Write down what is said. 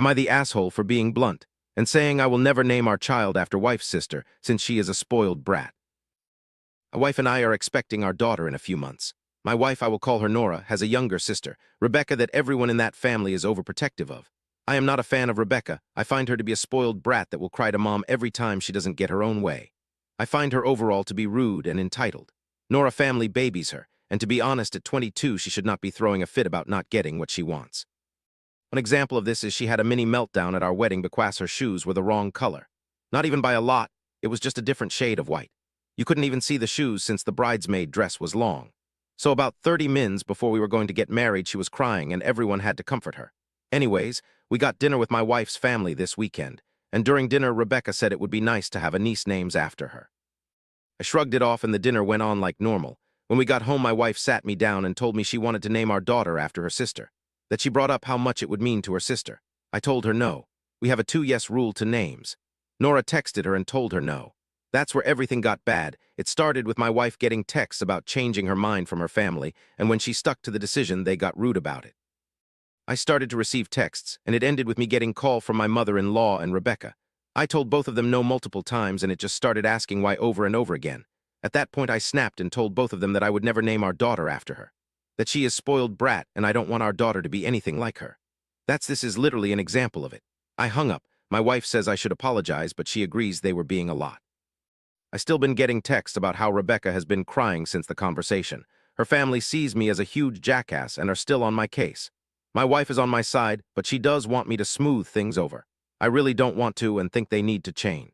Am I the asshole for being blunt and saying I will never name our child after wife's sister since she is a spoiled brat? My wife and I are expecting our daughter in a few months. My wife, I will call her Nora, has a younger sister, Rebecca, that everyone in that family is overprotective of. I am not a fan of Rebecca. I find her to be a spoiled brat that will cry to mom every time she doesn't get her own way. I find her overall to be rude and entitled. Nora family babies her, and to be honest, at 22 she should not be throwing a fit about not getting what she wants. An example of this is she had a mini meltdown at our wedding because her shoes were the wrong color. Not even by a lot, it was just a different shade of white. You couldn't even see the shoes since the bridesmaid dress was long. So about 30 minutes before we were going to get married, she was crying and everyone had to comfort her. Anyways, we got dinner with my wife's family this weekend, and during dinner Rebecca said it would be nice to have a niece named after her. I shrugged it off and the dinner went on like normal. When we got home, my wife sat me down and told me she wanted to name our daughter after her sister, that she brought up how much it would mean to her sister. I told her no. We have a 2-yes rule to names. Nora texted her and told her no. That's where everything got bad. It started with my wife getting texts about changing her mind from her family, and when she stuck to the decision, they got rude about it. I started to receive texts, and it ended with me getting call from my mother-in-law and Rebecca. I told both of them no multiple times, and it just started asking why over and over again. At that point, I snapped and told both of them that I would never name our daughter after her. That she is spoiled brat, and I don't want our daughter to be anything like her. This is literally an example of it. I hung up. My wife says I should apologize, but she agrees they were being a lot. I still been getting texts about how Rebecca has been crying since the conversation. Her family sees me as a huge jackass and are still on my case. My wife is on my side, but she does want me to smooth things over. I really don't want to and think they need to change.